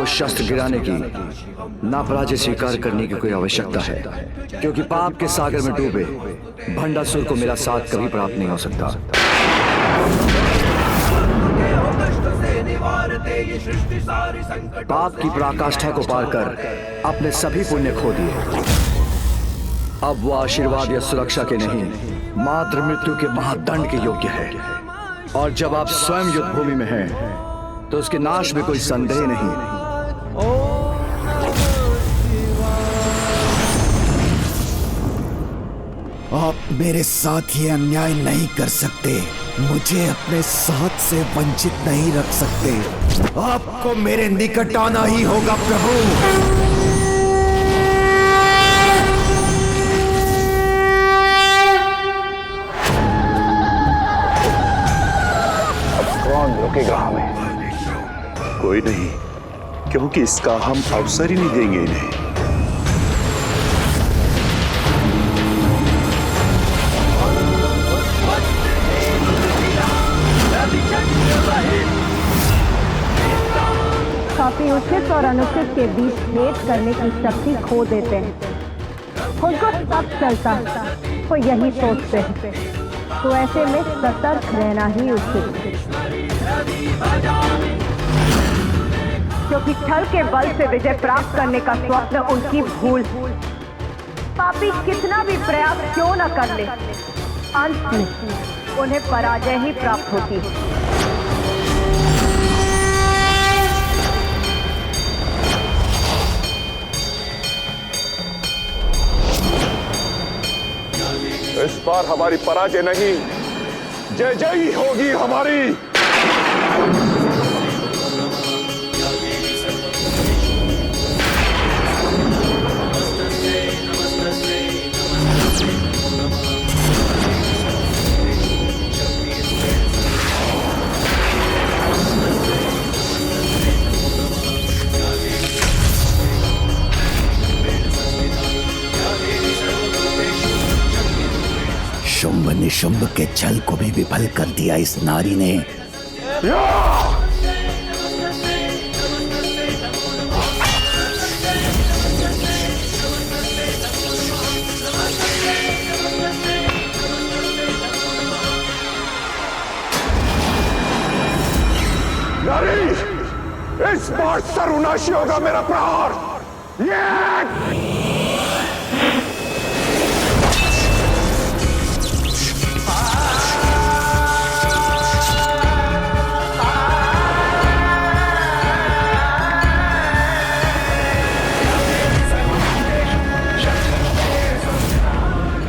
को शस्त्र गिराने की, ना पराजय स्वीकार करने की कोई आवश्यकता है, क्योंकि पाप के सागर में डूबे भंडासुर को मेरा साथ कभी प्राप्त नहीं हो सकता। पाप की पराकाष्ठा को पार कर अपने सभी पुण्य खो दिए। अब वो आशीर्वाद या सुरक्षा के नहीं, मात्र मृत्यु के महादंड के योग्य है। और जब आप स्वयं युद्ध भूमि में हैं, तो उसके नाश में कोई संदेह नहीं। आप मेरे साथ ये अन्याय नहीं कर सकते, मुझे अपने साथ से वंचित नहीं रख सकते। आपको मेरे निकट आना ही होगा प्रभु। कौन रोकेगा हमें? कोई नहीं, क्योंकि इसका हम अवसर ही नहीं देंगे इन्हें। काफी उचित और अनुचित के बीच भेद करने की शक्ति खो देते हैं। उनको सब चलता वो यही सोचते हैं, तो ऐसे में सतर्क रहना ही उचित है। क्योंकि छल के बल से विजय प्राप्त करने का स्वप्न उनकी भूल। पापी कितना भी प्रयास क्यों न कर ले, अंत में उन्हें पराजय ही प्राप्त होती है। इस बार हमारी पराजय नहीं, जय जय ही होगी हमारी। शुंभ निशुंभ के छल को भी विफल कर दिया इस नारी ने। नारी, इस बार सर्वनाशी होगा मेरा प्रहार।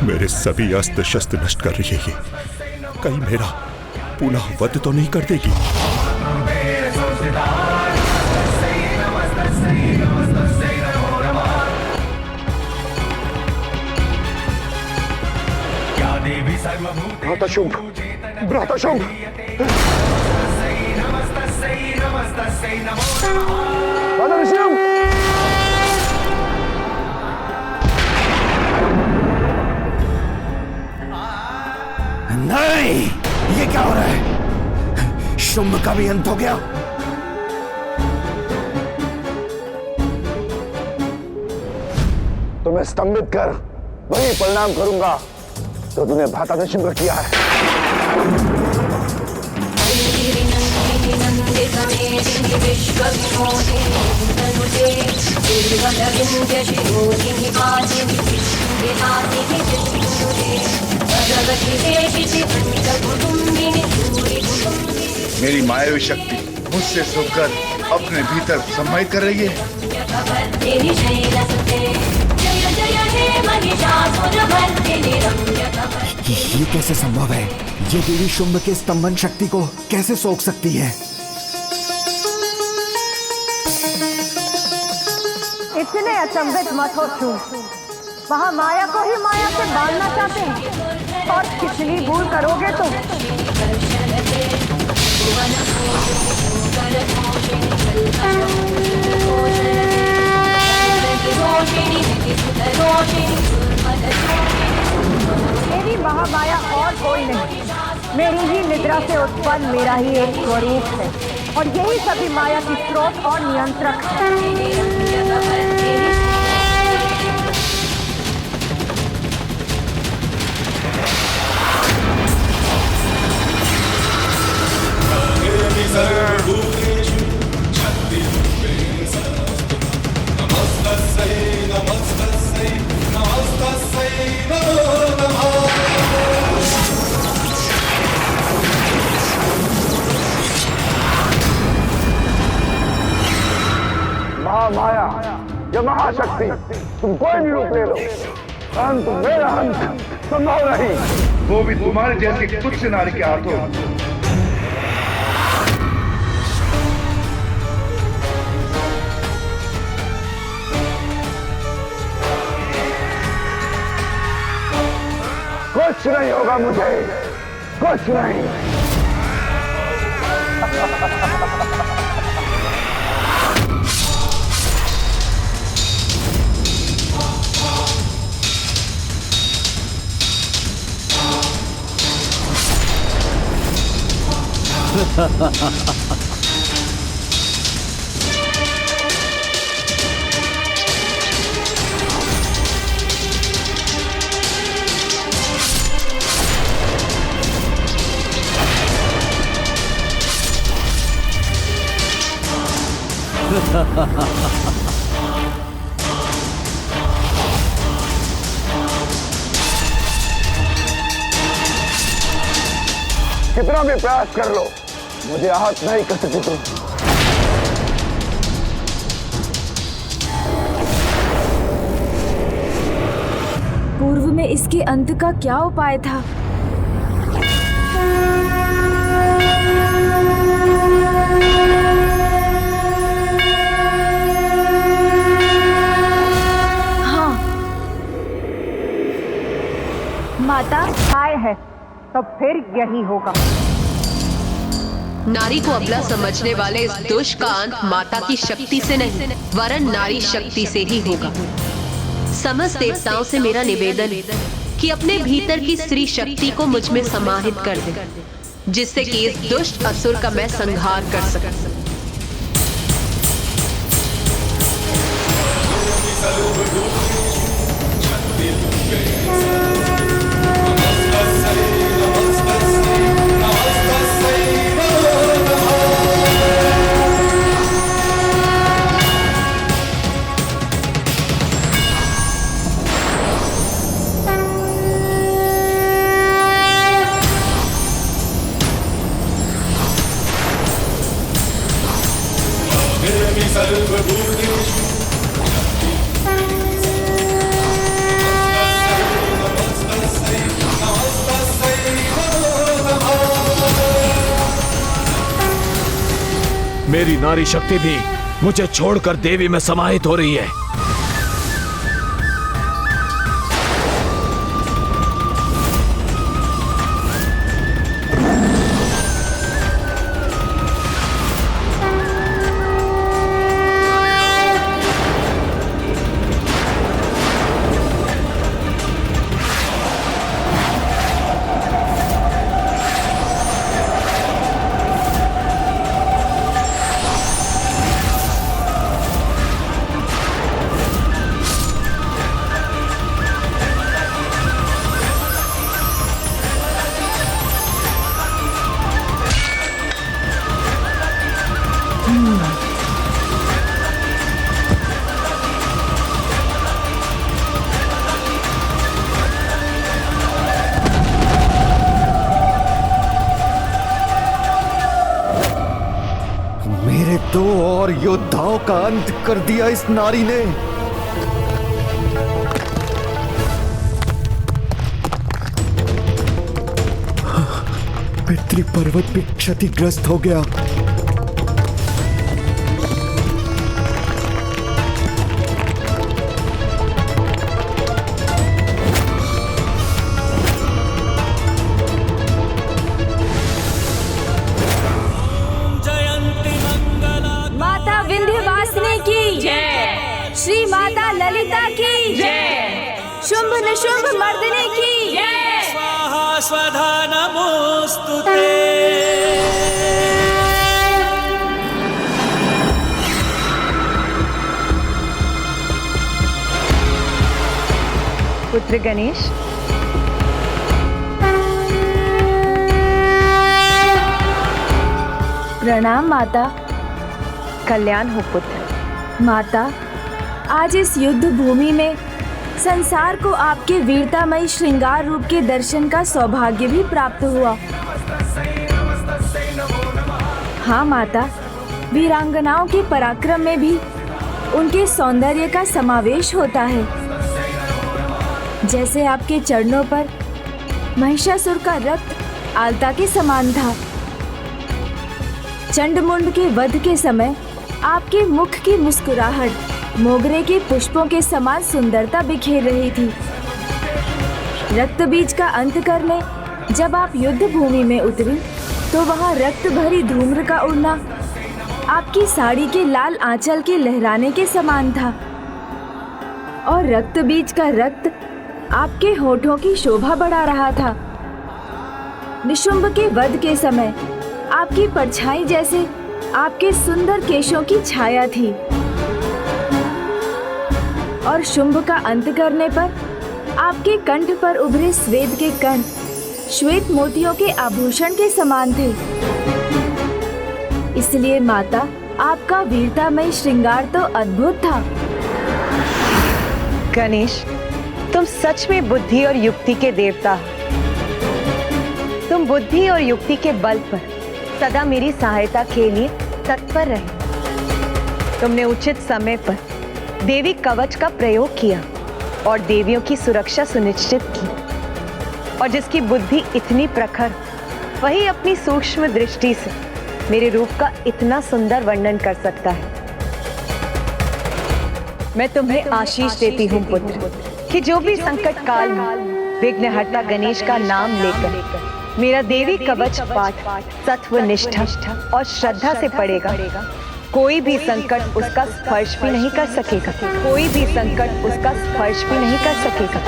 मेरे सभी अस्त्र शस्त्र नष्ट कर रही है ये। कहीं मेरा पुनः वध तो नहीं कर देगी? भ्राताशुंभ, भ्राताशुंभ, नहीं, ये क्या हो रहा है? शुंभ का भी अंत हो गया। तुम्हें स्तंभित कर वही परिणाम करूंगा तो तूने भ्राताशुंभ का किया है। मेरी मायावी शक्ति मुझसे सोकर अपने भीतर सम्मानित कर रही है। ये कैसे संभव है? ये देवी शुंभ के स्तंभन शक्ति को कैसे सोख सकती है? इतने अचंभित मत हो शुंभ। वहाँ माया को ही माया से बांधना चाहते हैं, और कितनी भूल करोगे तुम। मेरी महामाया और कोई नहीं, मेरी ही निद्रा से उत्पन्न मेरा ही एक स्वरूप है और यही सभी माया की स्रोत और नियंत्रक है। महामाया, ये महाशक्ति, तुम कोई भी रूप ले लो, अंत मेरा अंत संभव नहीं। वो भी तुम्हारे जैसी तुच्छ नारी के हाथों। कुछ नहीं होगा मुझे, कुछ नहीं। कितना भी प्रयास कर लो, मुझे आहत नहीं कर सकती तुम। पूर्व में इसके अंत का क्या उपाय था? हाँ, माता आए है तो फिर यही होगा। नारी को अबला समझने वाले इस दुष्ट का अंत माता की शक्ति से नहीं वरन नारी शक्ति से ही होगा। समस्त देवताओं से मेरा निवेदन है कि अपने भीतर की स्त्री शक्ति को मुझ में समाहित कर दे, जिससे कि इस दुष्ट असुर का मैं संहार कर सकूं। मेरी नारी शक्ति भी मुझे छोड़कर देवी में समाहित हो रही है। मेरे 2 और योद्धाओं का अंत कर दिया इस नारी ने। पितृ पर्वत भी क्षतिग्रस्त हो गया। माता विंध्यवासिनी की जय, श्री माता ललिता की जय, शुंभ निशुंभ मर्दिनी की जय। स्वधा नमोस्तुते। पुत्र गणेश, प्रणाम माता। कल्याण हो पुत्र। माता, आज इस युद्ध भूमि में संसार को आपके वीरतामयी श्रृंगार रूप के दर्शन का सौभाग्य भी प्राप्त हुआ। हाँ माता, वीरांगनाओं के पराक्रम में भी उनके सौंदर्य का समावेश होता है। जैसे आपके चरणों पर महिषासुर का रक्त आलता के समान था। चंडमुंड के वध के समय आपके मुख की मुस्कुराहट मोगरे के पुष्पों के समान सुंदरता बिखेर रही थी। रक्त बीज का अंत करने जब आप युद्ध भूमि में उतरी तो वहां रक्त भरी धूम्र का उड़ना आपकी साड़ी के लाल आंचल के लहराने के समान था और रक्त बीज का रक्त आपके होठों की शोभा बढ़ा रहा था। निशुंभ के वध के समय आपकी परछाई जैसे आपके सुंदर केशों की छाया थी और शुंभ का अंत करने पर आपके कंठ पर उभरे श्वेत के कण श्वेत मोतियों के आभूषण के समान थे। इसलिए माता, आपका वीरतामय श्रृंगार तो अद्भुत था। गणेश, तुम सच में बुद्धि और युक्ति के देवता हो। तुम बुद्धि और युक्ति के बल पर सदा मेरी सहायता के लिए तत्पर रहे। तुमने उचित समय पर देवी कवच का प्रयोग किया और देवियों की सुरक्षा सुनिश्चित की। और जिसकी बुद्धि इतनी प्रखर, वही अपनी सूक्ष्म दृष्टि से मेरे रूप का इतना सुंदर वर्णन कर सकता है। मैं तुम्हें आशीष देती हूँ पुत्र कि जो भी संकट काल में विघ्नहर्ता गणेश का नाम लेकर मेरा देवी कवच पाठ सत्व निष्ठा और श्रद्धा से पढ़ेगा, कोई भी संकट उसका स्पर्श भी नहीं कर सकेगा। कोई भी संकट उसका स्पर्श भी नहीं कर सकेगा।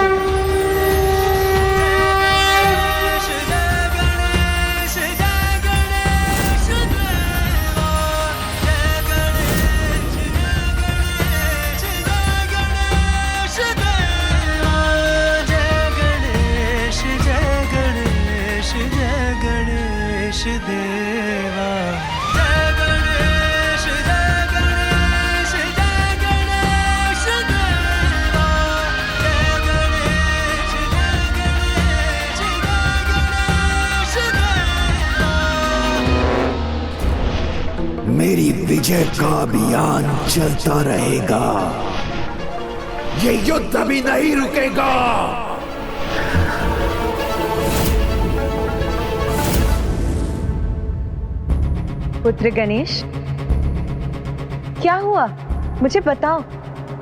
मेरी विजय का अभियान चलता रहेगा। ये युद्ध अभी नहीं रुकेगा। पुत्र गणेश, क्या हुआ? मुझे बताओ,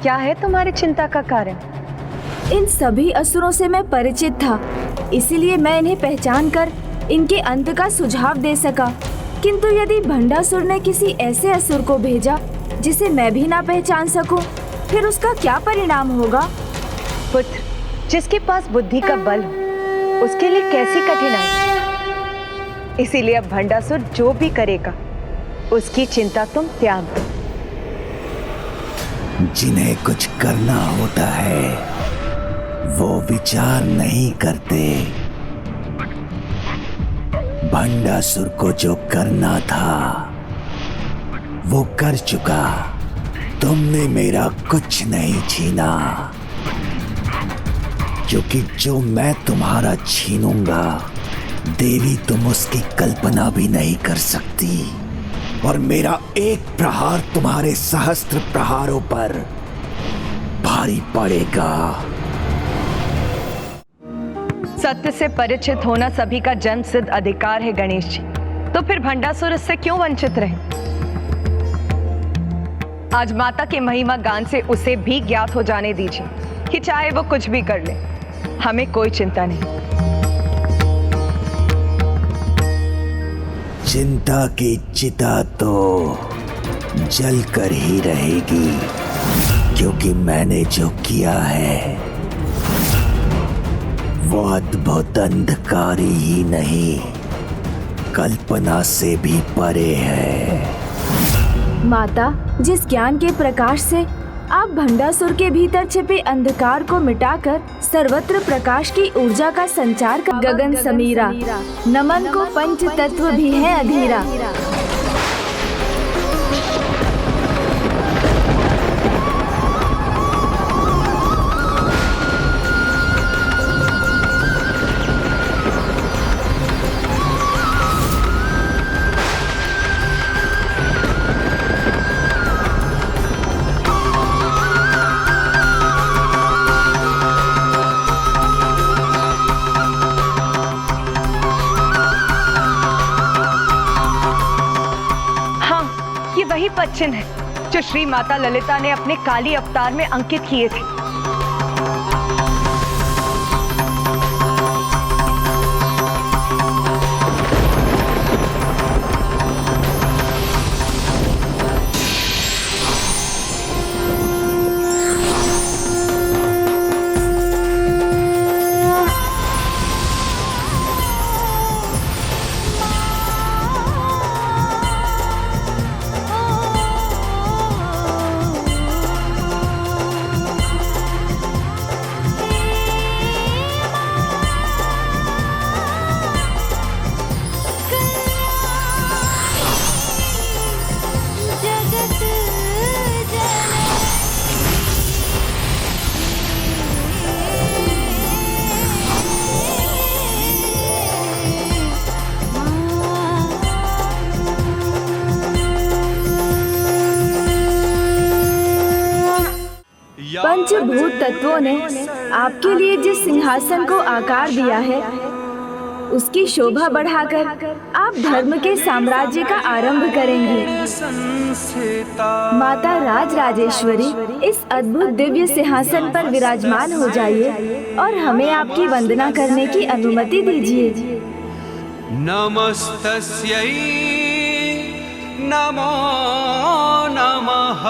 क्या है तुम्हारी चिंता का कारण? इन सभी असुरों से मैं परिचित था, इसीलिए मैं इन्हें पहचान कर इनके अंत का सुझाव दे सका। किंतु यदि भंडासुर ने किसी ऐसे असुर को भेजा जिसे मैं भी ना पहचान सकूं, फिर उसका क्या परिणाम होगा? पुत्र, जिसके पास बुद्धि का बल हो उसके लिए कैसी कठिनाई। इसीलिए अब भंडासुर जो भी करेगा उसकी चिंता तुम त्याग दो। जिन्हें कुछ करना होता है वो विचार नहीं करते। भंडासुर को जो करना था वो कर चुका। तुमने मेरा कुछ नहीं छीना, क्योंकि जो मैं तुम्हारा छीनूंगा देवी तुम उसकी कल्पना भी नहीं कर सकती। और मेरा एक प्रहार तुम्हारे सहस्त्र प्रहारों पर भारी पड़ेगा। सत्य से परिचित होना सभी का जन्म सिद्ध अधिकार है गणेश जी, तो फिर भंडासुर इससे क्यों वंचित रहे? आज माता के महिमा गान से उसे भी ज्ञात हो जाने दीजिए कि चाहे वो कुछ भी कर ले, हमें कोई चिंता नहीं। चिंता की चिता तो जलकर ही रहेगी, क्योंकि मैंने जो किया है वो अद्भुत अंधकारी ही नहीं, कल्पना से भी परे है। माता, जिस ज्ञान के प्रकाश से आप भंडासुर के भीतर छिपे अंधकार को मिटाकर सर्वत्र प्रकाश की ऊर्जा का संचार कर गगन समीरा, नमन को पंच तत्व भी है अधीरा। पद चिन्ह है जो श्री माता ललिता ने अपने काली अवतार में अंकित किए थे। पंचभूत तत्वों ने आपके लिए जिस सिंहासन को आकार दिया है, उसकी शोभा बढ़ाकर आप धर्म के साम्राज्य का आरंभ करेंगी। माता राज राजेश्वरी, इस अद्भुत दिव्य सिंहासन पर विराजमान हो जाइए और हमें आपकी वंदना करने की अनुमति दीजिए। नमस्तस्यै नमो नमः।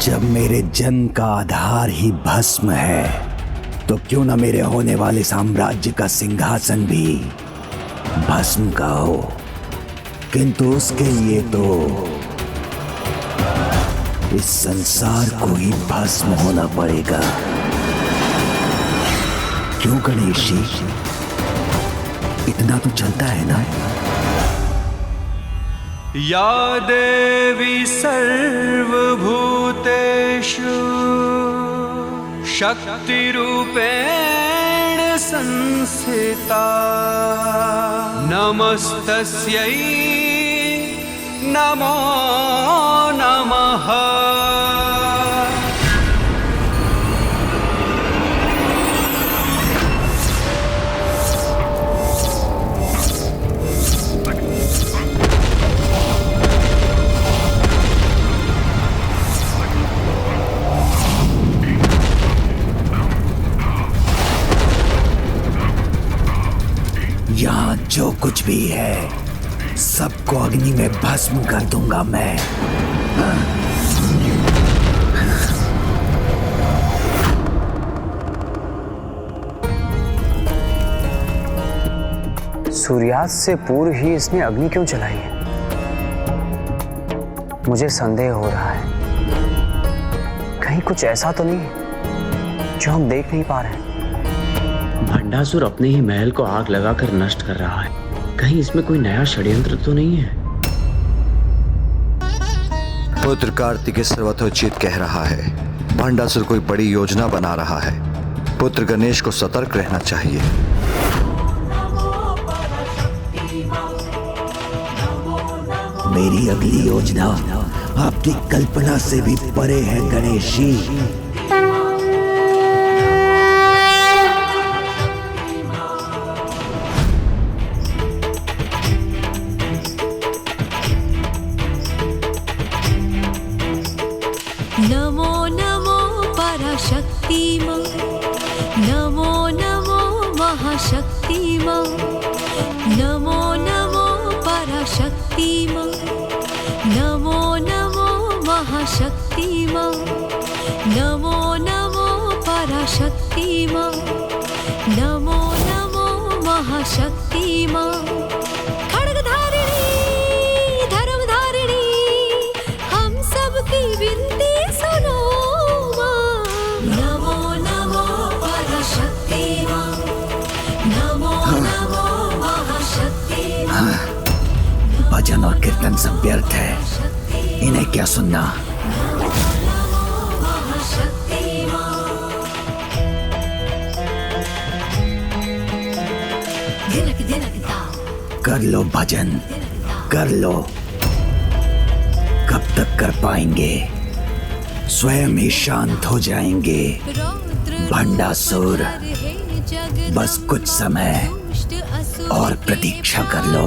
जब मेरे जन्म का आधार ही भस्म है, तो क्यों न मेरे होने वाले साम्राज्य का सिंहासन भी भस्म का हो। किंतु उसके लिए तो इस संसार को ही भस्म होना पड़ेगा। क्यों गणेश जी, इतना तो चलता है ना? या देवी सर्वभूतेषु शक्तिरूपेण संस्थिता, नमस्तस्यै नमो नमः। यहाँ जो कुछ भी है, सबको अग्नि में भस्म कर दूंगा मैं। सूर्यास्त से पूर्व ही इसने अग्नि क्यों जलाई है? मुझे संदेह हो रहा है, कहीं कुछ ऐसा तो नहीं जो हम देख नहीं पा रहे हैं। भंडासुर अपने ही महल को आग लगाकर नष्ट कर रहा है, कहीं इसमें कोई नया षड्यंत्र तो नहीं है? पुत्र कार्तिकेय सर्वतोचित कह रहा है, भंडासुर कोई बड़ी योजना बना रहा है। पुत्र गणेश को सतर्क रहना चाहिए। मेरी अगली योजना आपकी कल्पना से भी परे है गणेश जी। पराशक्ति मां, नमो नमो महाशक्ति मां, नमो नमो पराशक्ति मां, नमो नमो महाशक्ति मां, नमो नमो पराशक्ति मां, नमो नमो महाशक्ति मां। खड्गधारिणी धर्मधारिणी हम सबकी विनती सुनो मां, नमो नमो पराशक्ति मां, नमो नमो महाशक्ति मां। भजन और कीर्तन सब व्यर्थ है, इन्हें क्या सुनना। कर लो भजन, कर लो। कब तक कर पाएंगे? स्वयं ही शांत हो जाएंगे। भंडासुर, बस कुछ समय और प्रतीक्षा कर लो।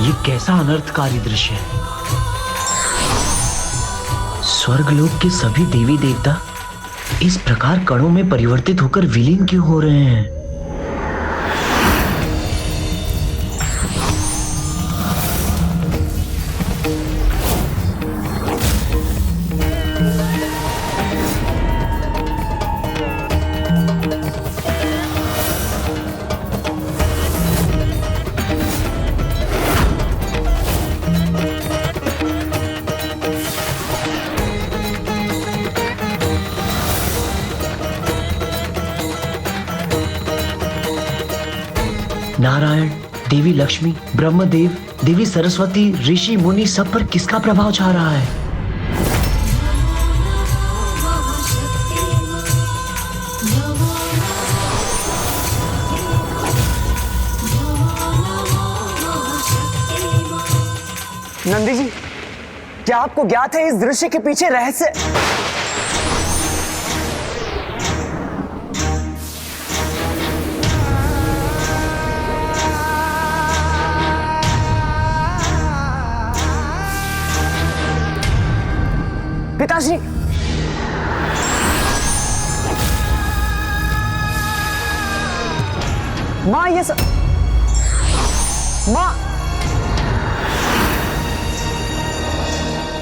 ये कैसा अनर्थकारी दृश्य है। स्वर्गलोक के सभी देवी देवता इस प्रकार कणों में परिवर्तित होकर विलीन क्यों हो रहे हैं? नारायण, देवी लक्ष्मी, ब्रह्मदेव, देवी सरस्वती, ऋषि मुनि सब पर किसका प्रभाव छा रहा है? नंदी जी, क्या आपको ज्ञात है इस दृश्य के पीछे रहस्य? पिताश्री, माँ माँ,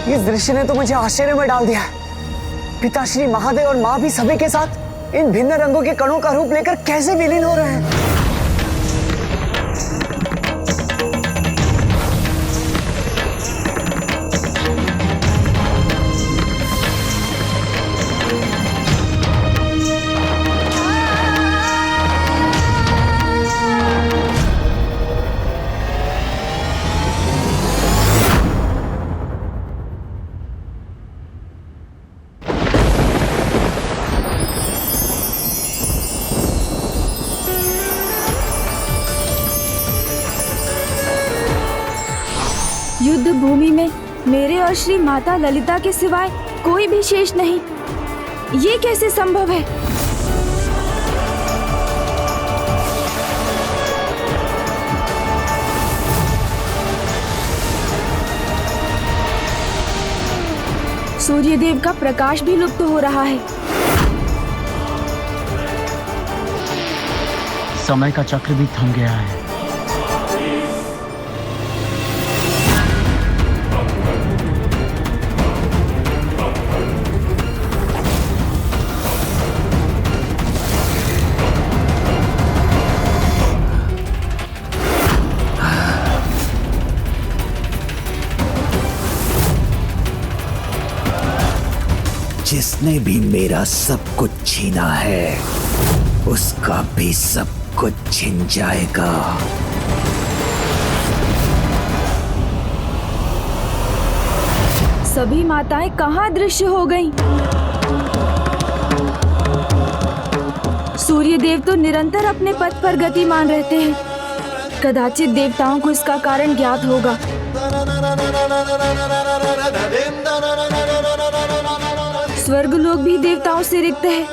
इस दृश्य ने तो मुझे आश्चर्य में डाल दिया है। पिताश्री, महादेव और माँ भी सभी के साथ इन भिन्न रंगों के कणों का रूप लेकर कैसे विलीन हो रहे हैं? युद्ध भूमि में मेरे और श्री माता ललिता के सिवाय कोई भी शेष नहीं। ये कैसे संभव है? सूर्यदेव का प्रकाश भी लुप्त हो रहा है। समय का चक्र भी थम गया है। जिसने भी मेरा सब कुछ छीना है उसका भी सब कुछ छिन जाएगा। सभी माताएं कहाँ दृश्य हो गईं? सूर्य देव तो निरंतर अपने पथ पर गतिमान रहते हैं। कदाचित देवताओं को इसका कारण ज्ञात होगा। स्वर्ग लोग भी देवताओं से रिक्त है।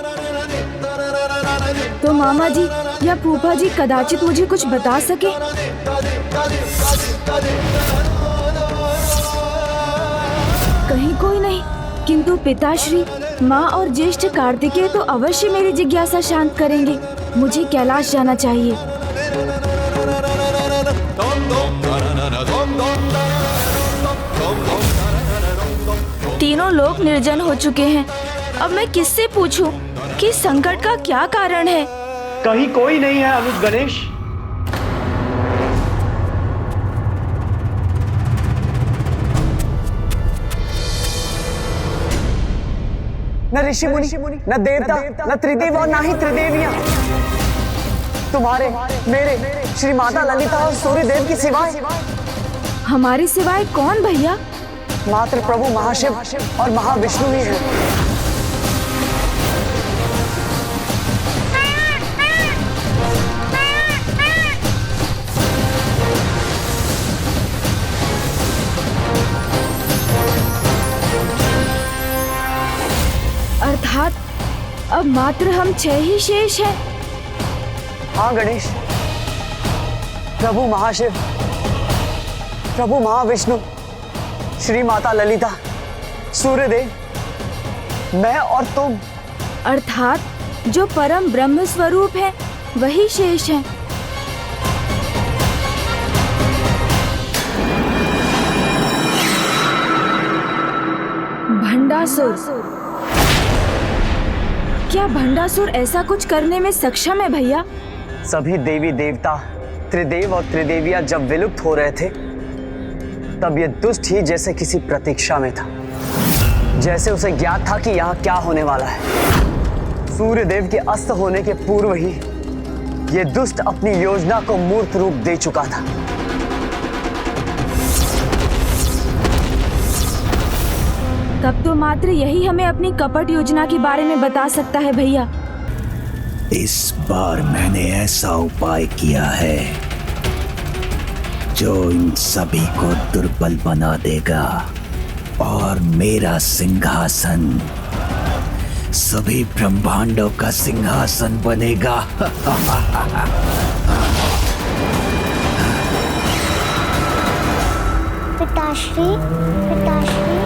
तो मामा जी या फूफा जी कदाचित मुझे कुछ बता सके। कहीं कोई नहीं, किंतु पिताश्री, माँ और ज्येष्ठ कार्तिकेय तो अवश्य मेरी जिज्ञासा शांत करेंगे। मुझे कैलाश जाना चाहिए। तीनों लोग निर्जन हो चुके हैं। अब मैं किससे पूछूं कि संकट का क्या कारण है? कहीं कोई नहीं है अनुज गणेश। न ऋषि मुनि, न देवता, न त्रिदेव और न ही त्रिदेवियां। तुम्हारे, मेरे, श्री माता ललिता और सूर्यदेव की सिवाय। हमारी सिवाय कौन भैया? मात्र प्रभु महाशिव और महाविष्णु ही है। अर्थात अब मात्र हम 6 ही शेष हैं। हाँ गणेश, प्रभु महाशिव, प्रभु महाविष्णु, श्री माता ललिता, सूर्यदेव, मैं और तुम। अर्थात जो परम ब्रह्म स्वरूप है वही शेष है। भंडासुर। क्या भंडासुर ऐसा कुछ करने में सक्षम है भैया? सभी देवी देवता, त्रिदेव और त्रिदेवियां जब विलुप्त हो रहे थे तब ये दुष्ट ही जैसे किसी प्रतीक्षा में था। जैसे उसे ज्ञात था कि यहाँ क्या होने वाला है। सूर्यदेव के अस्त होने के पूर्व ही ये दुष्ट अपनी योजना को मूर्त रूप दे चुका था। तब तो मात्र यही हमें अपनी कपट योजना के बारे में बता सकता है भैया। इस बार मैंने ऐसा उपाय किया है जो इन सभी को दुर्बल बना देगा और मेरा सिंहासन सभी ब्रह्मांडों का सिंहासन बनेगा। पिताश्री, पिताश्री,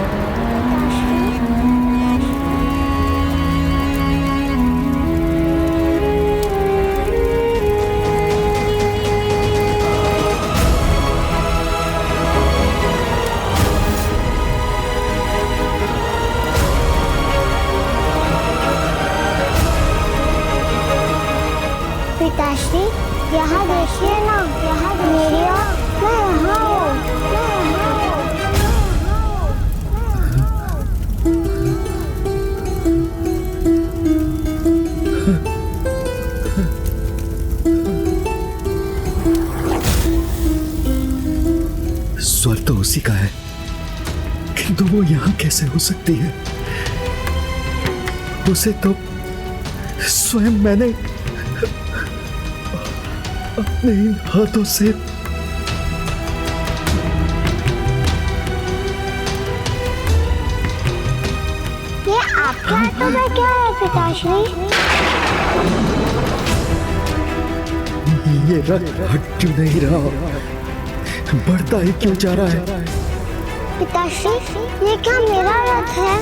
पिताश्री, यहाँ देखिए ना, यहाँ मेरी ओर, मैं यहाँ हूँ, मैं यहाँ हूँ। स्वर तो उसी का है, किंतु वो यहाँ कैसे हो सकती है? उसे तो स्वयं मैंने अपने इन हाथों से ये आपके हाथों में क्या है पिताश्री? ये रथ हट क्यों नहीं रहा? बढ़ता ही क्यों जा रहा है? पिताश्री, ये क्या मेरा रथ है?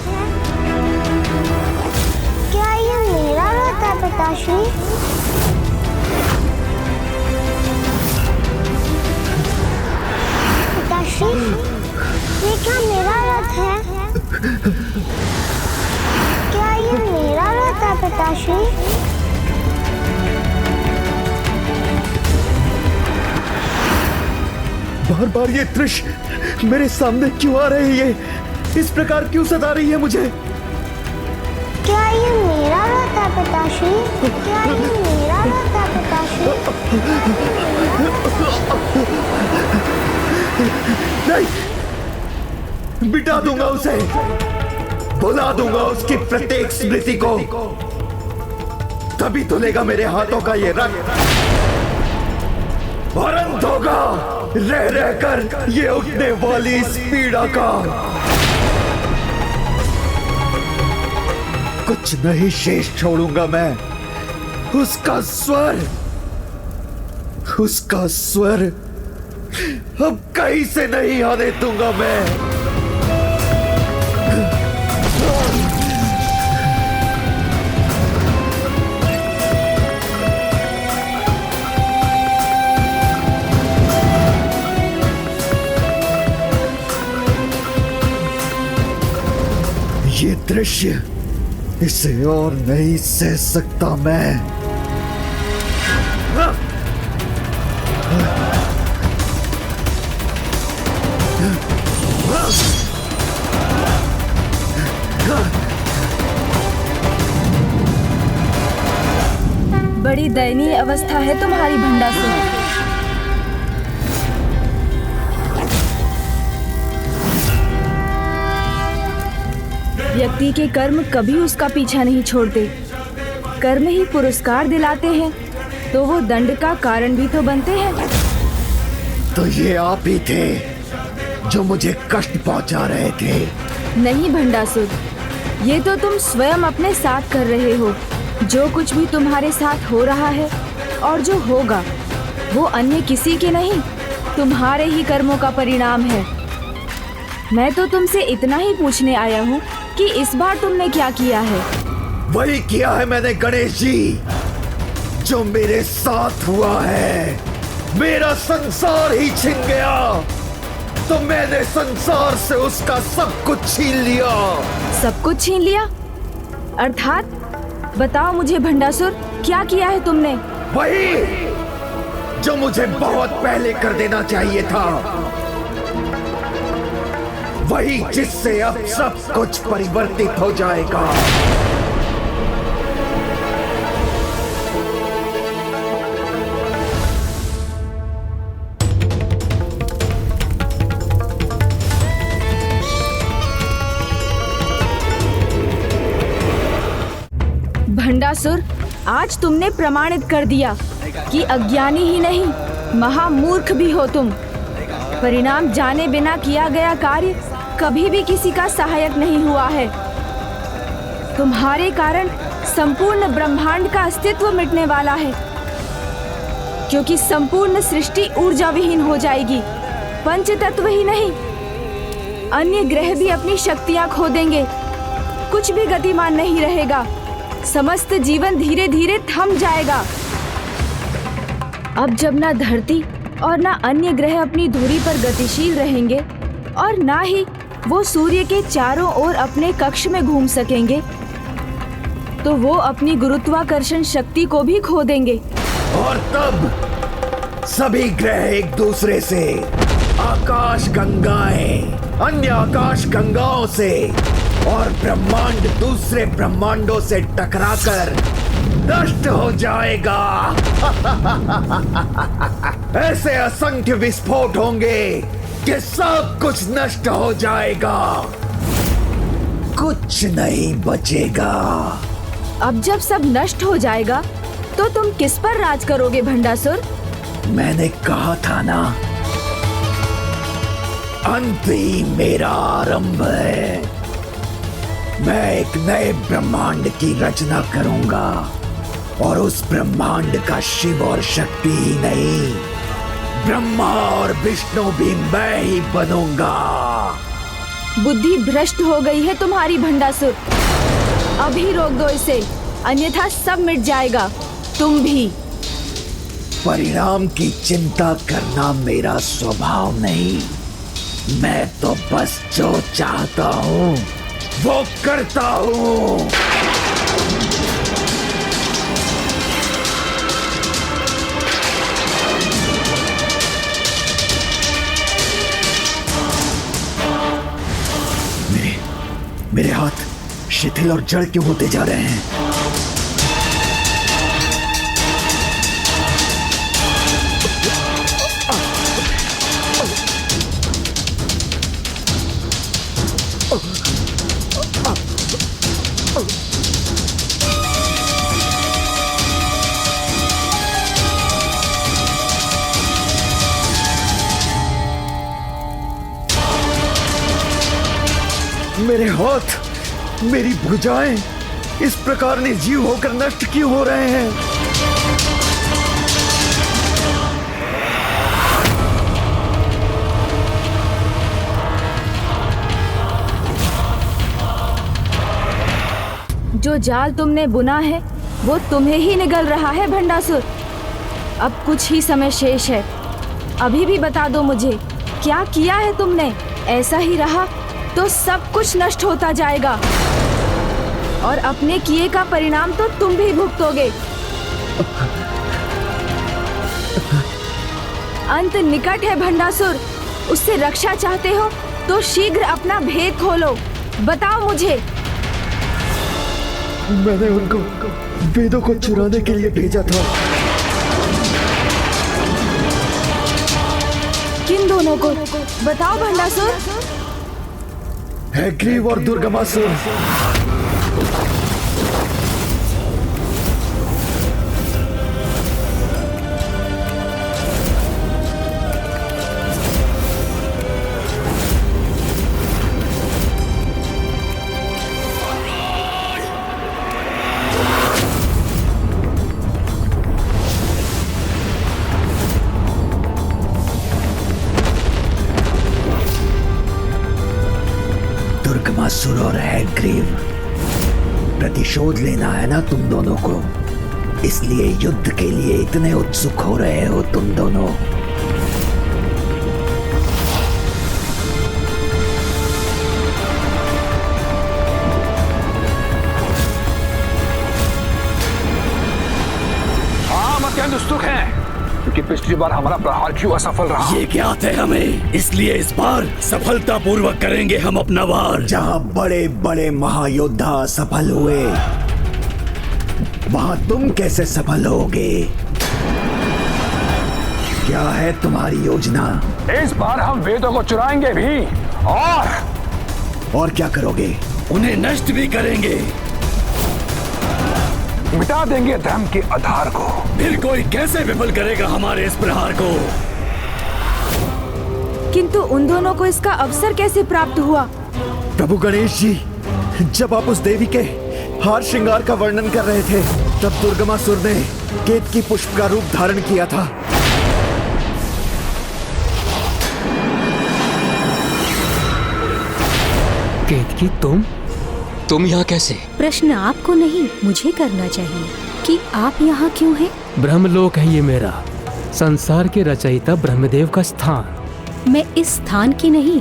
क्या ये मेरा रथ है पिताश्री? पिताश्री, ये क्या मेरा रथ है? क्या ये मेरा रथ है पिताश्री? बार बार ये दृश्य मेरे सामने क्यों आ रही है? इस प्रकार क्यों सता रही है मुझे? पिताश्री, क्या ये मेरा रथ है पिताश्री? नहीं, मिटा दूंगा उसे, भुला दूंगा उसकी प्रत्येक स्मृति को, तभी धुलेगा मेरे हाथों का ये रक्त और अंत होगा रह रहकर ये उठने वाली इस पीड़ा का। कुछ नहीं शेष छोड़ूंगा मैं, उसका स्वर अब कहीं से नहीं आने दूंगा मैं। ये दृश्य, इसे और नहीं सह सकता मैं। बड़ी दयनीय अवस्था है तुम्हारी भंडासुर। व्यक्ति के कर्म कभी उसका पीछा नहीं छोड़ते। कर्म ही पुरस्कार दिलाते हैं, तो वो दंड का कारण भी तो बनते हैं। तो ये आप ही थे जो मुझे कष्ट पहुंचा रहे थे। नहीं भंडासुर, ये तो तुम स्वयं अपने साथ कर रहे हो। जो कुछ भी तुम्हारे साथ हो रहा है और जो होगा, वो अन्य किसी के नहीं, तुम्हारे ही कर्मों का परिणाम है। मैं तो तुमसे इतना ही पूछने आया हूँ कि इस बार तुमने क्या किया है। वही किया है मैंने गणेश जी, जो मेरे साथ हुआ है। मेरा संसार ही छिन गया, तो मैंने संसार से उसका सब कुछ छीन लिया। सब कुछ छीन लिया? अर्थात बताओ मुझे भंडासुर, क्या किया है तुमने? वही जो मुझे बहुत पहले कर देना चाहिए था, वही जिससे अब सब कुछ परिवर्तित हो जाएगा। भंडासुर, आज तुमने प्रमाणित कर दिया कि अज्ञानी ही नहीं, महामूर्ख भी हो तुम। परिणाम जाने बिना किया गया कार्य कभी भी किसी का सहायक नहीं हुआ है। तुम्हारे कारण संपूर्ण ब्रह्मांड का अस्तित्व मिटने वाला है, क्योंकि संपूर्ण सृष्टि ऊर्जा विहीन हो जाएगी। पंच तत्व ही नहीं, अन्य ग्रह भी अपनी शक्तियां खो देंगे। कुछ भी गतिमान नहीं रहेगा, समस्त जीवन धीरे धीरे थम जाएगा। अब जब ना धरती और ना अन्य ग्रह अपनी धुरी पर गतिशील रहेंगे और ना ही वो सूर्य के चारों ओर अपने कक्ष में घूम सकेंगे, तो वो अपनी गुरुत्वाकर्षण शक्ति को भी खो देंगे। और तब सभी ग्रह एक दूसरे से, आकाश गंगाएं अन्य आकाश गंगाओं से और ब्रह्मांड दूसरे ब्रह्मांडों से टकराकर नष्ट हो जाएगा। ऐसे असंख्य विस्फोट होंगे कि सब कुछ नष्ट हो जाएगा, कुछ नहीं बचेगा। अब जब सब नष्ट हो जाएगा, तो तुम किस पर राज करोगे भंडासुर? मैंने कहा था ना, अंत ही मेरा आरंभ है। मैं एक नए ब्रह्मांड की रचना करूंगा और उस ब्रह्मांड का शिव और शक्ति ही नहीं, ब्रह्मा और विष्णु भी मैं ही बनूंगा। बुद्धि भ्रष्ट हो गई है तुम्हारी भंडासुर। अभी रोक दो इसे, अन्यथा सब मिट जाएगा, तुम भी। परिणाम की चिंता करना मेरा स्वभाव नहीं। मैं तो बस जो चाहता हूँ वो करता हूँ। मेरे हाथ शिथिल और जड़ क्यों होते जा रहे हैं? मेरे हाथ, मेरी भुजाएं इस प्रकार निर्जीव होकर नष्ट क्यों हो रहे हैं? जो जाल तुमने बुना है वो तुम्हें ही निगल रहा है भंडासुर। अब कुछ ही समय शेष है, अभी भी बता दो मुझे, क्या किया है तुमने? ऐसा ही रहा तो सब कुछ नष्ट होता जाएगा और अपने किए का परिणाम तो तुम भी भुगतोगे। अंत निकट है भंडासुर, उससे रक्षा चाहते हो तो शीघ्र अपना भेद खोलो, बताओ मुझे। मैंने उनको वेदों को चुराने के लिए भेजा था। किन दोनों को? बताओ भंडासुर। हैग्रीव और दुर्गमासुर। दुर्गमासुर और हैग्रीव, प्रतिशोध लेना है ना तुम दोनों को, इसलिए युद्ध के लिए इतने उत्सुक हो रहे हो तुम दोनों। हम अत्यंत उत्सुक हैं, क्योंकि पिछली बार हमारा प्रहार क्यों असफल रहा? ये ज्ञात है हमें, इसलिए इस बार सफलता पूर्वक करेंगे हम अपना वार। जहाँ बड़े बड़े महायोद्धा सफल हुए, वहाँ तुम कैसे सफल होगे? क्या है तुम्हारी योजना? इस बार हम वेदों को चुराएंगे भी और क्या करोगे? उन्हें नष्ट भी करेंगे, मिटा देंगे धर्म के आधार को। फिर कोई कैसे विफल करेगा हमारे इस प्रहार को? किंतु उन दोनों को इसका अवसर कैसे प्राप्त हुआ? प्रभु गणेश जी, जब आप उस देवी के हार श्रृंगार का वर्णन कर रहे थे, तब दुर्गमासुर ने केतकी पुष्प का रूप धारण किया था। केतकी, तुम यहाँ कैसे? प्रश्न आपको नहीं मुझे करना चाहिए कि आप यहाँ क्यों हैं? ब्रह्मलोक है ये मेरा, संसार के रचयिता ब्रह्मदेव का स्थान। मैं इस स्थान की नहीं,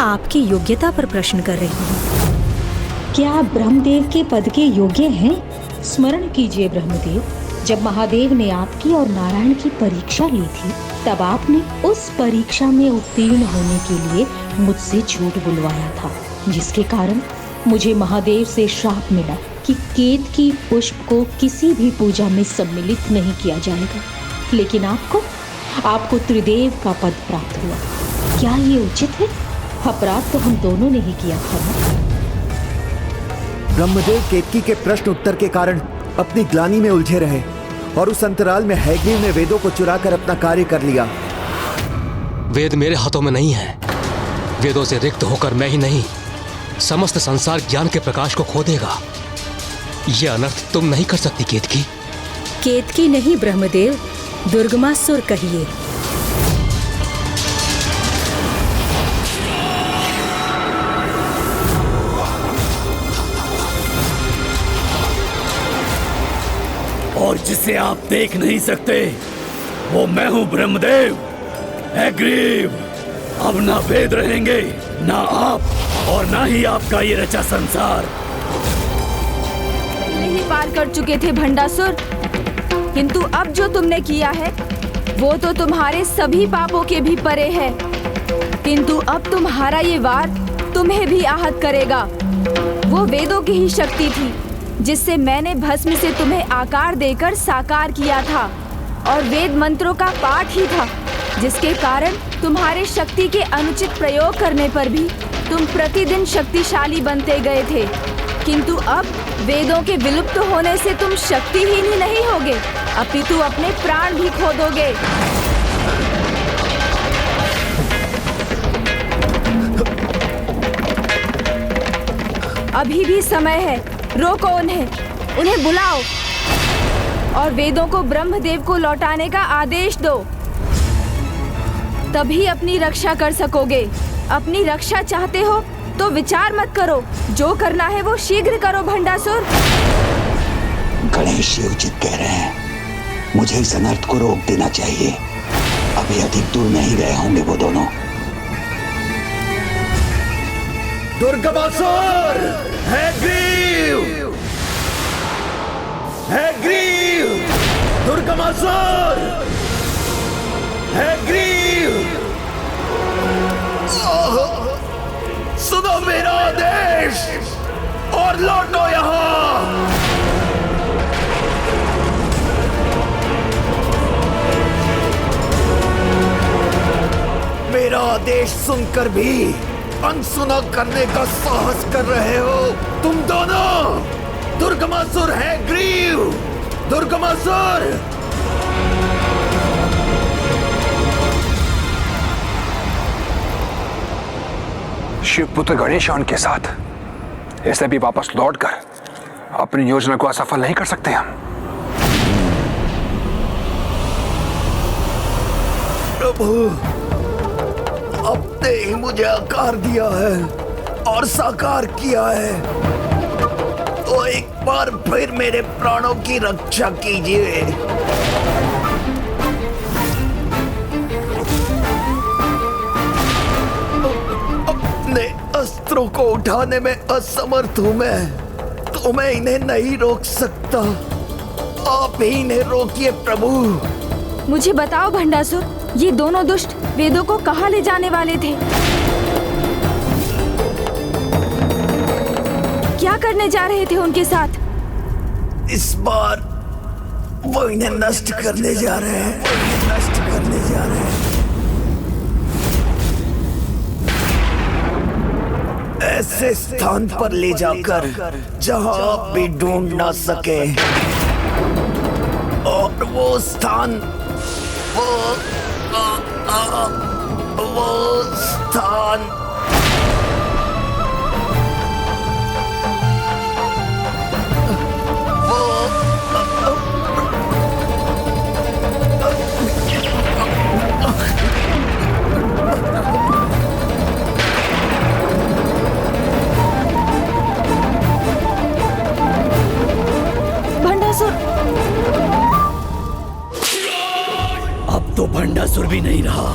आपकी योग्यता पर प्रश्न कर रही हूँ। क्या आप ब्रह्मदेव के पद के योग्य हैं? स्मरण कीजिए ब्रह्मदेव, जब महादेव ने आपकी और नारायण की परीक्षा ली थी, तब आपने उस परीक्षा में उत्तीर्ण होने के लिए मुझसे झूठ बुलवाया था, जिसके कारण मुझे महादेव से श्राप मिला कि केतकी पुष्प को किसी भी पूजा में सम्मिलित नहीं किया जाएगा। लेकिन आपको त्रिदेव का पद प्राप्त हुआ। क्या ये उचित है? अपराध तो हम दोनों ने ही किया था ना? ब्रह्मदेव केतकी के प्रश्न उत्तर के कारण अपनी ग्लानि में उलझे रहे और उस अंतराल में हैग्रीव ने वेदों को चुराकर अपना कार्य कर लिया। वेद मेरे हाथों में नहीं है। वेदों से रिक्त होकर मैं ही नहीं, समस्त संसार ज्ञान के प्रकाश को खो देगा। यह अनर्थ तुम नहीं कर सकती केतकी। केतकी नहीं ब्रह्मदेव, दुर्गमासुर कहिए। और जिसे आप देख नहीं सकते, वो मैं हूं ब्रह्मदेव। हैग्रीव, अब ना वेद रहेंगे, ना आप और ना ही आपका ये रचा संसार। पहले ही पार कर चुके थे भंडासुर, किंतु अब जो तुमने किया है वो तो तुम्हारे सभी पापों के भी परे है। किंतु अब तुम्हारा ये वार तुम्हें भी आहत करेगा। वो वेदों की ही शक्ति थी जिससे मैंने भस्म से तुम्हें आकार देकर साकार किया था, और वेद मंत्रों का पाठ ही था जिसके कारण तुम्हारे शक्ति के अनुचित प्रयोग करने पर भी तुम प्रतिदिन शक्तिशाली बनते गए थे। किंतु अब वेदों के विलुप्त होने से तुम शक्तिहीन ही नहीं होगे, अपितु अपने प्राण भी खो दोगे। अभी भी समय है, रोको उन्हें बुलाओ और वेदों को ब्रह्मदेव को लौटाने का आदेश दो। तभी अपनी रक्षा कर सकोगे। अपनी रक्षा चाहते हो तो विचार मत करो, जो करना है वो शीघ्र करो भंडासुर। गणेश उचित कह रहे हैं, मुझे इस अनर्थ को रोक देना चाहिए। अभी अधिक दूर नहीं गए होंगे वो दोनों। दुर्गमासुर, हैग्रीव, हैग्रीव, दुर्गमासुर, हैग्रीव, सुनो मेरा आदेश और लौटो यहाँ। मेरा आदेश सुनकर भी अनसुना करने का साहस कर रहे हो तुम दोनों। दुर्गमासुर हैग्रीव, दुर्गमासुर। शिवपुत्र गणेश और उनके साथ इसे भी वापस लौटकर अपनी योजना को असफल नहीं कर सकते हम। प्रभु, आपने ही मुझे आकार दिया है और साकार किया है, तो एक बार फिर मेरे प्राणों की रक्षा कीजिए। अपने अस्त्रों को उठाने में असमर्थ हूं मैं, तो मैं इन्हें नहीं रोक सकता। आप ही इन्हें रोकिए प्रभु। मुझे बताओ भंडासुर, ये दोनों दुष्ट वेदों को कहाँ ले जाने वाले थे? क्या करने जा रहे थे उनके साथ? इस बार वो इन्हें नष्ट करने जा रहे हैं, नष्ट करने जा रहे हैं। ऐसे स्थान पर ले जाकर जहां आप भी ढूंढ ना सके, और वो स्थान वो स्थान भंडासुर। अब तो भंडासुर भी नहीं रहा।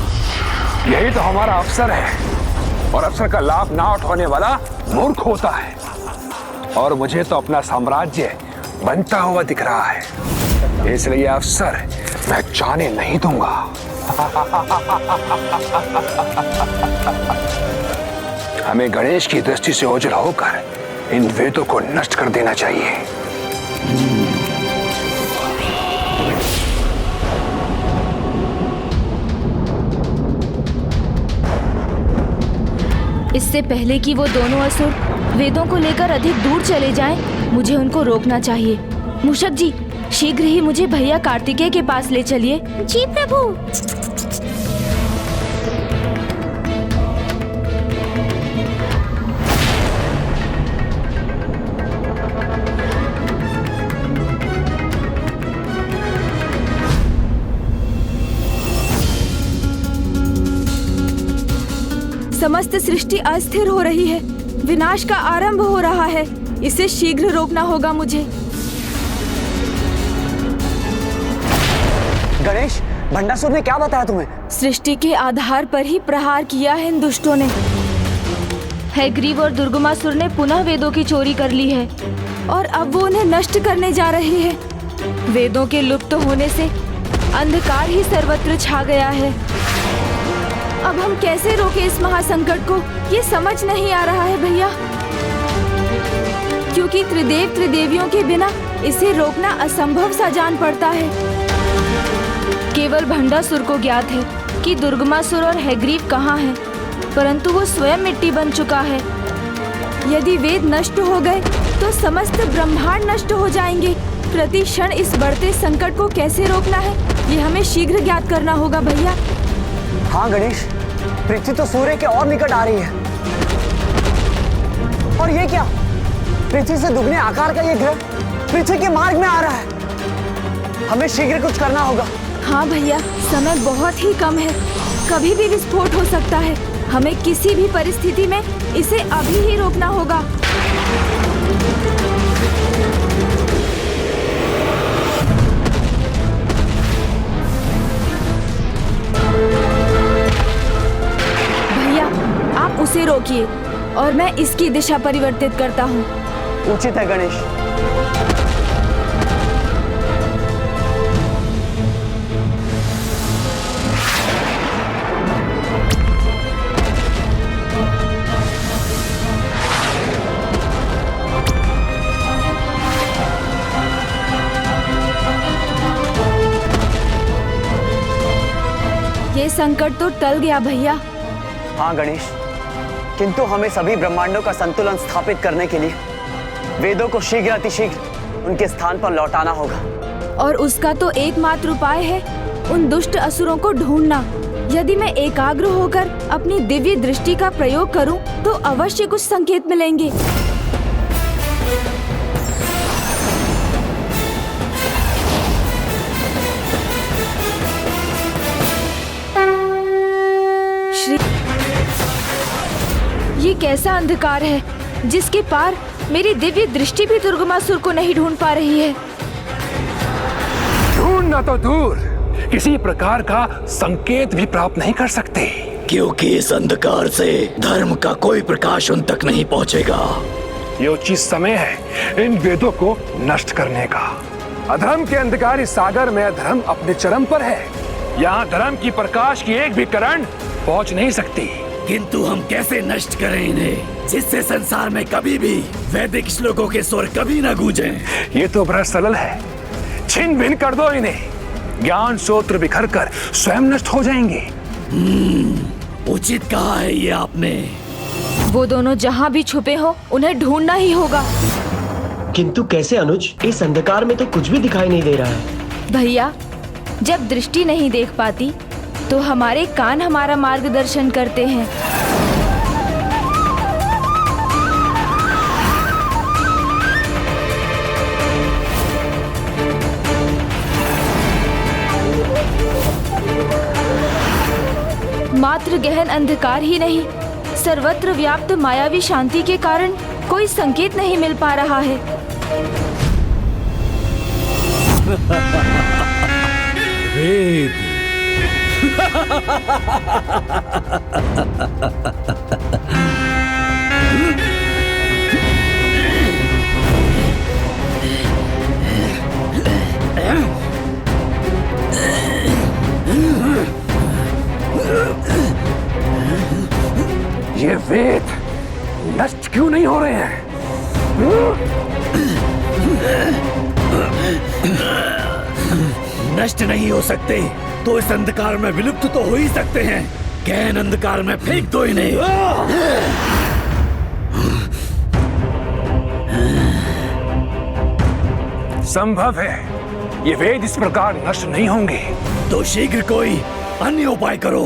यही तो हमारा अवसर है, और अवसर का लाभ ना उठाने वाला मूर्ख होता है। और मुझे तो अपना साम्राज्य बनता हुआ दिख रहा है, इसलिए अवसर मैं जाने नहीं दूंगा। हमें गणेश की दृष्टि से ओझल होकर इन वेदों को नष्ट कर देना चाहिए। इससे पहले कि वो दोनों असुर वेदों को लेकर अधिक दूर चले जाएं, मुझे उनको रोकना चाहिए। मूषक जी, शीघ्र ही मुझे भैया कार्तिकेय के पास ले चलिए। जी प्रभु। समस्त सृष्टि अस्थिर हो रही है, विनाश का आरंभ हो रहा है। इसे शीघ्र रोकना होगा मुझे। गणेश, भंडासुर ने क्या बताया तुम्हें? सृष्टि के आधार पर ही प्रहार किया है इन दुष्टों ने। हैग्रीव और दुर्गमासुर ने पुनः वेदों की चोरी कर ली है और अब वो उन्हें नष्ट करने जा रहे हैं। वेदों के लुप्त होने से अंधकार ही सर्वत्र छा गया है। अब हम कैसे रोके इस महासंकट को, ये समझ नहीं आ रहा है भैया, क्योंकि त्रिदेव त्रिदेवियों के बिना इसे रोकना असंभव सा जान पड़ता है। केवल भंडासुर को ज्ञात है कि दुर्गमासुर और हैग्रीव कहाँ हैं, परंतु वो स्वयं मिट्टी बन चुका है। यदि वेद नष्ट हो गए तो समस्त ब्रह्मांड नष्ट हो जाएंगे। प्रति क्षण इस बढ़ते संकट को कैसे रोकना है, ये हमें शीघ्र ज्ञात करना होगा भैया। हाँ गणेश, पृथ्वी तो सूर्य के और निकट आ रही है। और ये क्या, पृथ्वी से दुगने आकार का ये ग्रह पृथ्वी के मार्ग में आ रहा है। हमें शीघ्र कुछ करना होगा। हाँ भैया, समय बहुत ही कम है, कभी भी विस्फोट हो सकता है। हमें किसी भी परिस्थिति में इसे अभी ही रोकना होगा। भैया, आप उसे रोकिए और मैं इसकी दिशा परिवर्तित करता हूँ। उचित है गणेश। ये संकट तो टल गया भैया। हाँ गणेश, किंतु हमें सभी ब्रह्मांडों का संतुलन स्थापित करने के लिए वेदों को शीघ्र अतिशीघ्र उनके स्थान पर लौटाना होगा। और उसका तो एकमात्र उपाय है उन दुष्ट असुरों को ढूंढना। यदि मैं एकाग्र होकर अपनी दिव्य दृष्टि का प्रयोग करूं, तो अवश्य कुछ संकेत मिलेंगे। ये कैसा अंधकार है जिसके पार मेरी दिव्य दृष्टि भी दुर्गमासुर को नहीं ढूंढ पा रही है। ढूंढना तो दूर, किसी प्रकार का संकेत भी प्राप्त नहीं कर सकते, क्योंकि इस अंधकार से धर्म का कोई प्रकाश उन तक नहीं पहुंचेगा। ये उचित समय है इन वेदों को नष्ट करने का। अधर्म के अंधकार इस सागर में अधर्म अपने चरम पर है। यहाँ धर्म की प्रकाश की एक भी किरण पहुंच नहीं सकती। किंतु हम कैसे नष्ट करें इन्हें, जिससे संसार में कभी भी वैदिक श्लोकों के स्वर कभी न गूंजें। ये तो बड़ा सरल है, छिन भिन कर दो इन्हें, ज्ञान सूत्र बिखर कर स्वयं नष्ट हो जाएंगे। उचित कहा है ये आपने। वो दोनों जहाँ भी छुपे हो, उन्हें ढूंढना ही होगा। किंतु कैसे अनुज, इस अंधकार में तो कुछ भी दिखाई नहीं दे रहा है। भैया, जब दृष्टि नहीं देख पाती तो हमारे कान हमारा मार्गदर्शन करते हैं। मात्र गहन अंधकार ही नहीं, सर्वत्र व्याप्त मायावी शांति के कारण कोई संकेत नहीं मिल पा रहा है। वेद ये वेद नष्ट क्यों नहीं हो रहे हैं? नष्ट नहीं हो सकते तो इस अंधकार में विलुप्त तो हो ही सकते हैं। गहन अंधकार में फेंक दो इन्हें। संभव है ये वेद इस प्रकार नष्ट नहीं होंगे। तो शीघ्र कोई अन्य उपाय करो।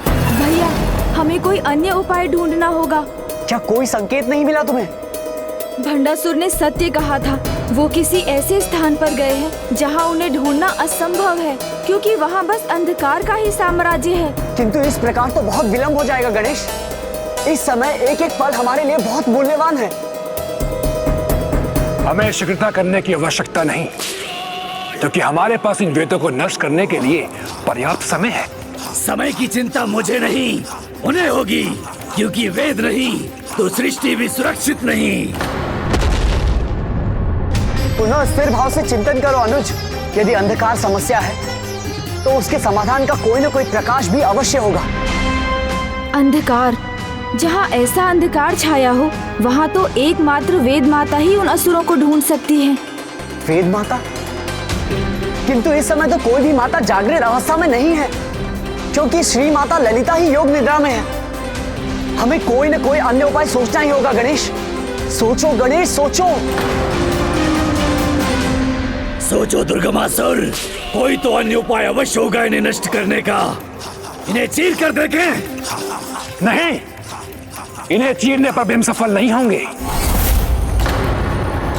भैया, हमें कोई अन्य उपाय ढूंढना होगा। क्या कोई संकेत नहीं मिला तुम्हें? भंडासुर ने सत्य कहा था। वो किसी ऐसे स्थान पर गए हैं जहां उन्हें ढूंढना असंभव है, क्योंकि वहां बस अंधकार का ही साम्राज्य है। किंतु इस प्रकार तो बहुत विलंब हो जाएगा गणेश। इस समय एक एक पल हमारे लिए बहुत मूल्यवान है। हमें शीघ्रता करने की आवश्यकता नहीं, क्योंकि हमारे पास इन वेदों को नष्ट करने के लिए पर्याप्त समय है। समय की चिंता मुझे नहीं, उन्हें होगी, क्योंकि वेद नहीं तो सृष्टि भी सुरक्षित नहीं। पुनः स्थिर भाव से चिंतन करो अनुज। यदि अंधकार समस्या है तो उसके समाधान का कोई न कोई प्रकाश भी अवश्य होगा। अंधकार, जहाँ ऐसा अंधकार छाया हो, वहाँ तो एकमात्र वेद माता ही उन असुरों को ढूंढ सकती है। वेद माता? किंतु इस समय तो कोई भी माता जागृत अवस्था में नहीं है, क्योंकि श्री माता ललिता ही योग निद्रा में है। हमें कोई न कोई अन्य उपाय सोचना ही होगा गणेश। सोचो गणेश, सोचो। सोचो दुर्गमासुर, कोई तो अन्य उपाय अवश्य होगा इन्हें नष्ट करने का। इन्हें चीर कर देखें। नहीं, इन्हें चीरने पर भी हम सफल नहीं होंगे।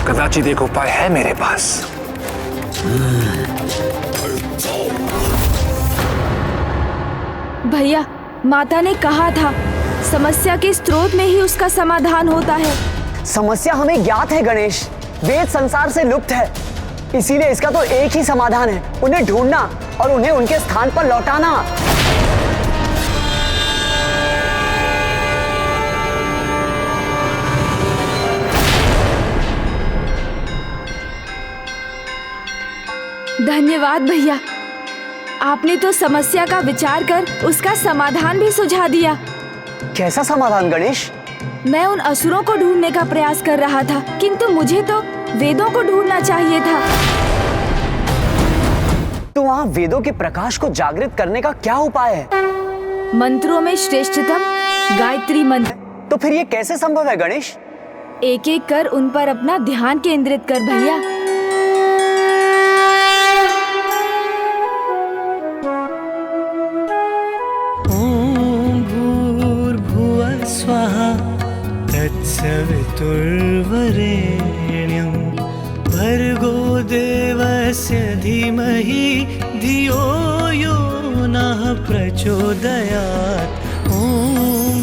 कदाचित एक उपाय है मेरे पास। भैया, माता ने कहा था समस्या के स्रोत में ही उसका समाधान होता है। समस्या हमें ज्ञात है गणेश, वेद संसार से लुप्त है, इसीलिए इसका तो एक ही समाधान है, उन्हें ढूंढना और उन्हें उनके स्थान पर लौटाना। धन्यवाद भैया, आपने तो समस्या का विचार कर उसका समाधान भी सुझा दिया। कैसा समाधान गणेश? मैं उन असुरों को ढूंढने का प्रयास कर रहा था, किंतु मुझे तो वेदों को ढूंढना चाहिए था। तो वहाँ वेदों के प्रकाश को जागृत करने का क्या उपाय है? मंत्रों में श्रेष्ठतम गायत्री मंत्र। तो फिर ये कैसे संभव है गणेश? एक एक कर उन पर अपना ध्यान केंद्रित कर भैया। स्वाहा तत्सवितुर्वरेण्यं भर्गो देवस्य धीमहि धियो यो नः प्रचोदयात्। ॐ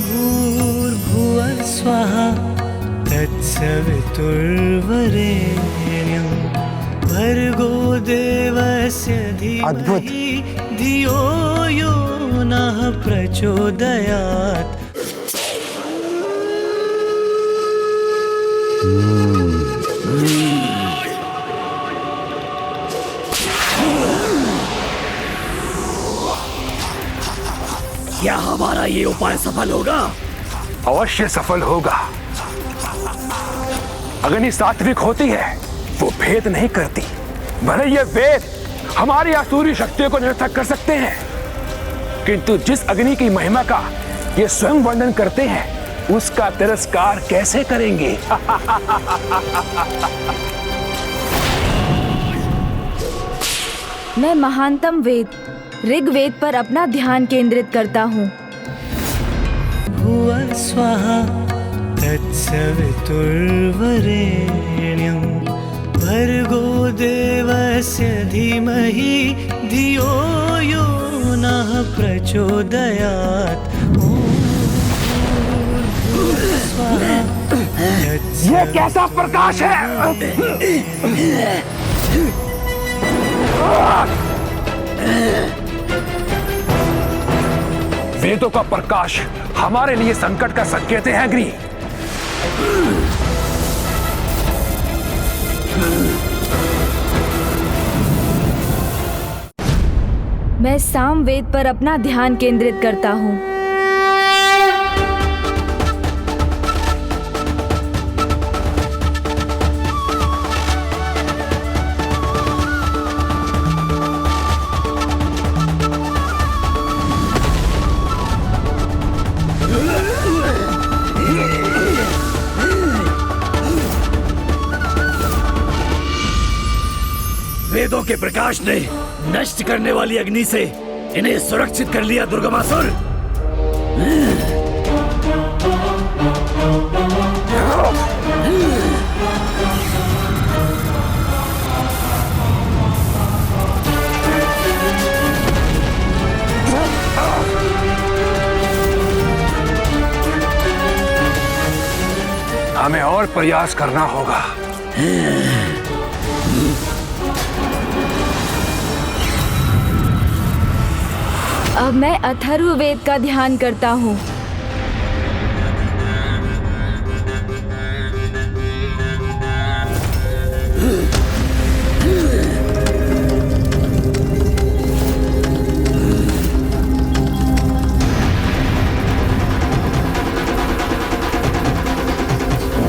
भूर्भुवः स्वाहा तत्सवितुर्वरेण्यं भर्गो देवस्य धीमहि धियो यो नः प्रचोदयात्। क्या हमारा ये उपाय सफल होगा? अवश्य सफल होगा। अग्नि सात्विक होती है, वो भेद नहीं करती। भले ये वेद हमारी आसुरी शक्तियों को निरर्थक कर सकते हैं, किंतु जिस अग्नि की महिमा का ये स्वयं वर्णन करते हैं, उसका तिरस्कार कैसे करेंगे? मैं महानतम वेद ऋग्वेद पर अपना ध्यान केंद्रित करता हूँ। भुवः स्वाहा तत्सवितुर्वरेण्यं भर्गो देवस्य धीमहि धियो यो नः प्रचोदयात्। ये कैसा प्रकाश है? वेदों का प्रकाश हमारे लिए संकट का संकेत है अग्नि। मैं सामवेद पर अपना ध्यान केंद्रित करता हूँ। वेदों के प्रकाश ने नष्ट करने वाली अग्नि से इन्हें सुरक्षित कर लिया दुर्गमासुर। हमें और प्रयास करना होगा। अब मैं अथर्ववेद का ध्यान करता हूँ।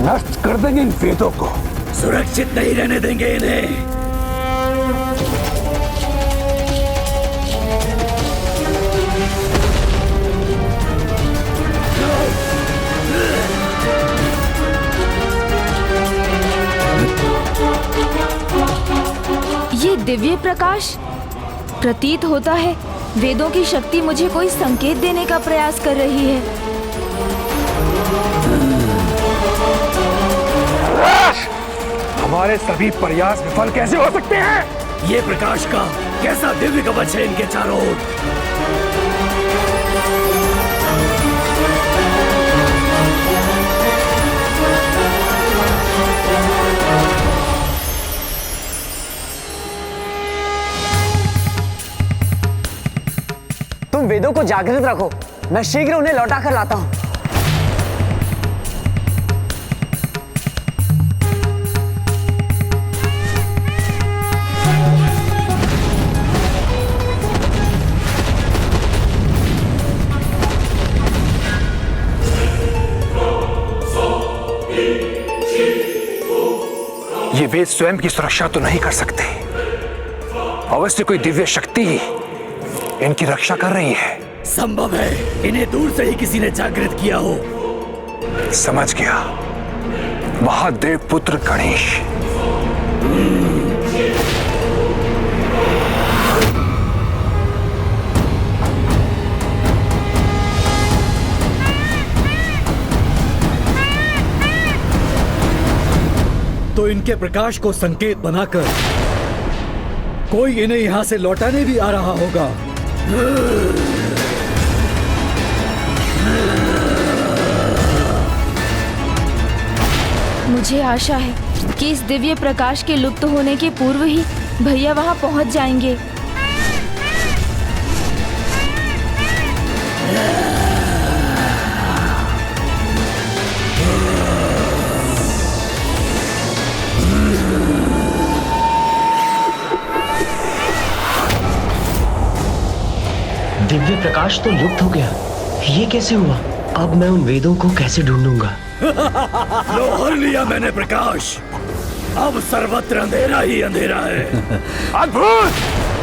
नष्ट कर देंगे इन वेदों को। सुरक्षित नहीं रहने देंगे इन्हें। ये दिव्य प्रकाश प्रतीत होता है वेदों की शक्ति मुझे कोई संकेत देने का प्रयास कर रही है। धृतराष्ट्र, हमारे सभी प्रयास विफल कैसे हो सकते हैं? ये प्रकाश का कैसा दिव्य कवच है इनके चारों ओर। तुम वेदों को जागृत रखो, मैं शीघ्र उन्हें लौटा कर लाता हूं। ये वेद स्वयं की सुरक्षा तो नहीं कर सकते, अवश्य कोई दिव्य शक्ति इनकी रक्षा कर रही है। संभव है इन्हें दूर से ही किसी ने जागृत किया हो। समझ गया, महादेव पुत्र गणेश। तो इनके प्रकाश को संकेत बनाकर कोई इन्हें यहां से लौटाने भी आ रहा होगा। मुझे आशा है कि इस दिव्य प्रकाश के लुप्त होने के पूर्व ही भैया वहां पहुंच जाएंगे। दिव्य प्रकाश तो लुप्त हो गया, ये कैसे हुआ? अब मैं उन वेदों को कैसे ढूंढूंगा? लो, हर लिया मैंने प्रकाश। अब सर्वत्र अंधेरा ही अंधेरा है। अद्भुत!